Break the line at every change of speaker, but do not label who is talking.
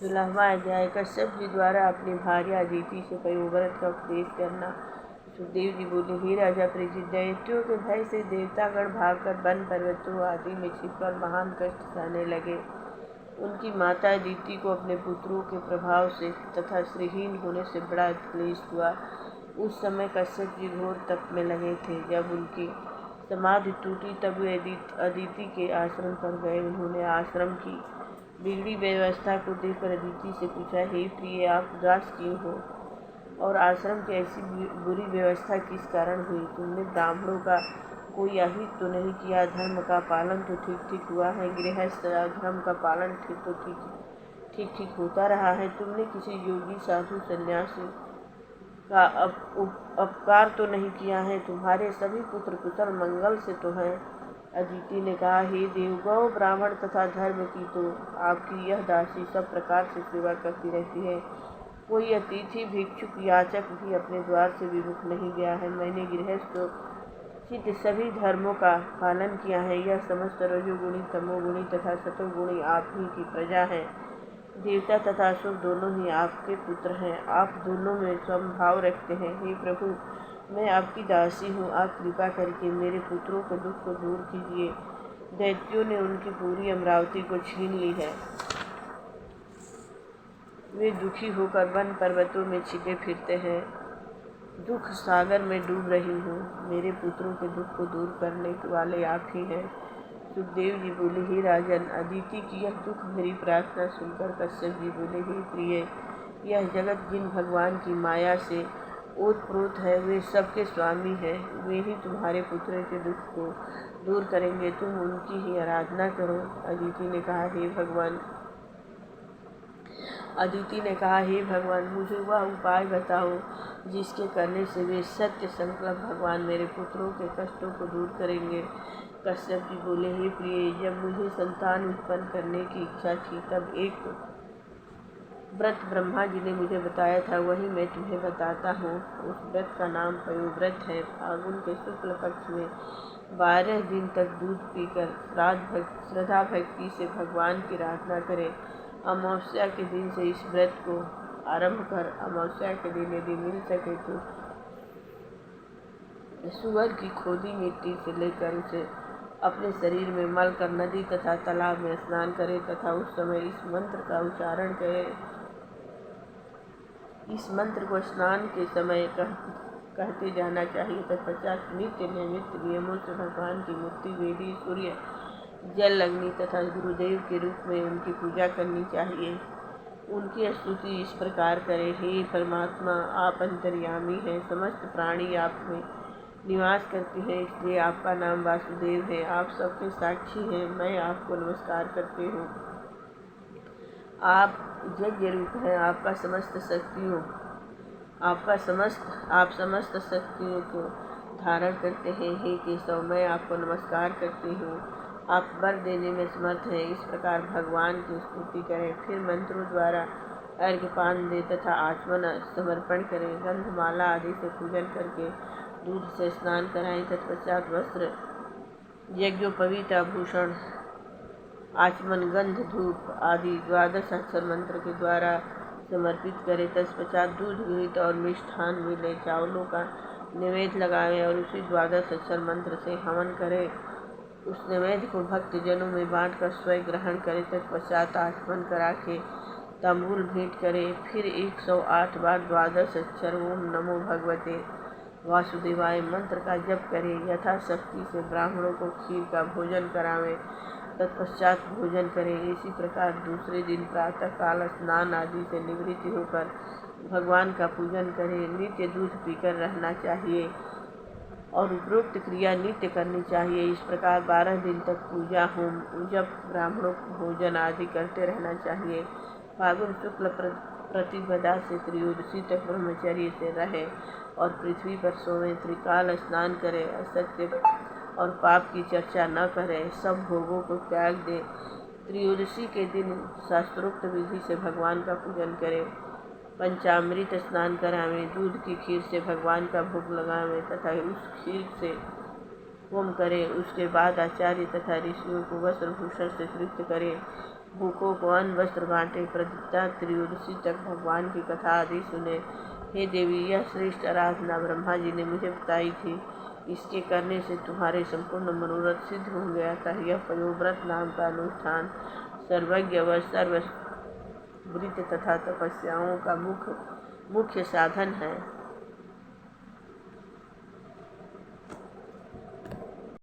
16वां अध्याय। कश्यप जी द्वारा अपनी भार्या अदिति से पयोव्रत का उपदेश करना। सुखदेव जी बोले, हे राजा परीक्षित, दैत्यों के भय से देवतागण भागकर वन पर्वतों आदि में छिपकर महान कष्ट सहने लगे। उनकी माता अदिति को अपने पुत्रों के प्रभाव से तथा श्रीहीन होने से बड़ा क्लेश हुआ। उस समय कश्यप जी घोर तप में लगे थे। जब उनकी समाधि टूटी तब वे अदिति के आश्रम पर गए। उन्होंने आश्रम की बिगड़ी व्यवस्था को देखकर अदिति से पूछा, हे प्रिय, आप उदास क्यों हो और आश्रम की ऐसी बुरी व्यवस्था किस कारण हुई? तुमने ब्राह्मणों का कोई अहित तो नहीं किया? धर्म का पालन तो ठीक ठीक हुआ है? गृहस्थ धर्म का पालन ठीक ठीक होता रहा है? तुमने किसी योगी साधु सन्यासी का अपकार तो नहीं किया है? तुम्हारे सभी पुत्र कुशल मंगल से तो हैं? अदिति ने कहा, हे देव, गौ ब्राह्मण तथा धर्म की तो आपकी यह दासी सब प्रकार से सेवा करती रहती है। कोई अतिथि भिक्षुक याचक भी अपने द्वार से विमुख नहीं गया है। मैंने गृहस्थ चित्त सभी धर्मों का पालन किया है। यह समस्त रजोगुणी तमोगुणी तथा सतोगुणी आप ही की प्रजा है। देवता तथा असुर दोनों ही आपके पुत्र हैं। आप दोनों में समभाव रखते हैं। हे प्रभु, मैं आपकी दासी हूँ। आप कृपा करके मेरे पुत्रों के दुख को दूर कीजिए। दैत्यों ने उनकी पूरी अमरावती को छीन ली है। वे दुखी होकर वन पर्वतों में छिपे फिरते हैं। दुख सागर में डूब रही हूँ। मेरे पुत्रों के दुख को दूर करने वाले आप ही हैं। सुखदेव जी बोले, हे राजन, अदिति की यह दुख भरी प्रार्थना सुनकर कश्यप जी बोले, हे प्रिय, यह जगत जिन भगवान की माया से ओतप्रोत है वे सबके स्वामी हैं। वे ही तुम्हारे पुत्र के दुख को दूर करेंगे। तुम उनकी ही आराधना करो। अदिति ने कहा, हे भगवान, मुझे वह उपाय बताओ जिसके करने से वे सत्य संकल्प भगवान मेरे पुत्रों के कष्टों को दूर करेंगे। कश्यप जी बोले, हे प्रिय, जब मुझे संतान उत्पन्न करने की इच्छा थी तब एक व्रत ब्रह्मा जी ने मुझे बताया था, वही मैं तुम्हें बताता हूँ। उस व्रत का नाम पयोव्रत है। फागुन के शुक्ल पक्ष में 12 दिन तक दूध पीकर श्रद्धा भक्ति से भगवान की आराधना करें। अमावस्या के दिन से इस व्रत को आरंभ कर अमावस्या के दिन यदि मिल सके तो सुअर की खोदी मिट्टी से लेकर उसे अपने शरीर में मल कर नदी तथा तालाब में स्नान करे तथा उस समय इस मंत्र का उच्चारण करे। इस मंत्र को स्नान के समय कहते जाना चाहिए। तत्पश्चात नित्य नियमित नियमों से भगवान की मूर्ति, वेदी, सूर्य, जल, अग्नि तथा गुरुदेव के रूप में उनकी पूजा करनी चाहिए। उनकी स्तुति इस प्रकार करे, हे परमात्मा, आप अंतर्यामी हैं। समस्त प्राणी आप में निवास करते हैं, इसलिए आपका नाम वासुदेव है। आप सबके साक्षी हैं। मैं आपको नमस्कार करती हूँ। आप यज्ञ रूप हैं। आप समस्त शक्तियों को धारण करते हैं। हे केशव, मैं आपको नमस्कार करती हूँ। आप वर देने में समर्थ हैं। इस प्रकार भगवान की स्तुति करें। फिर मंत्रों द्वारा अर्घ्यपान दे तथा आचमन समर्पण करें। गंधमाला आदि से पूजन करके दूध से स्नान कराएं। तत्पश्चात वस्त्र, यज्ञोपवीत आभूषण, आचमन, गंध, धूप आदि 12 अक्षर मंत्र के द्वारा समर्पित करें। तत्पश्चात दूध, घृत और मिष्ठान मिले चावलों का नैवेद्य लगाएं और उसी 12 अक्षर मंत्र से हवन करें। उस नैवेद्य को भक्त जनों में बांटकर स्वयं ग्रहण करें। तत्पश्चात आचमन करा के तांबूल भेंट करें। फिर 108 बार 12 अक्षर ओम नमो भगवते वासुदेवाय मंत्र का जप करें। यथाशक्ति से ब्राह्मणों को खीर का भोजन करावें। तत्पश्चात भोजन करें। इसी प्रकार दूसरे दिन प्रातः काल स्नान आदि से निवृत्ति होकर भगवान का पूजन करें। नित्य दूध पीकर रहना चाहिए और उपरोक्त क्रिया नित्य करनी चाहिए। इस प्रकार 12 दिन तक पूजा, होम, जप, ब्राह्मणों को भोजन आदि करते रहना चाहिए। फागुन शुक्ल प्रतिपदा से त्रयोदशी तक ब्रह्मचर्य से रहे और पृथ्वी पर सोएं। त्रिकाल स्नान करें। असत्य और पाप की चर्चा न करें। सब भोगों को त्याग दें। त्रयोदशी के दिन शास्त्रोक्त विधि से भगवान का पूजन करें। पंचामृत स्नान करावें। दूध की खीर से भगवान का भोग लगावें तथा उस खीर से होम करें। उसके बाद आचार्य तथा ऋषियों को वस्त्र भूषण से तृप्त करें। भूखों को अन्न वस्त्र बांटे, प्रतिज्ञा त्रयोदशी तक भगवान की कथा आदि सुने। हे देवी, यह श्रेष्ठ आराधना ब्रह्मा जी ने मुझे बताई थी। इसके करने से तुम्हारे संपूर्ण मनोरथ सिद्ध होंगे। अतः यह पयोव्रत नाम का अनुष्ठान सर्वज्ञ व सर्वव्रत तथा तपस्याओं का मुख्य साधन है।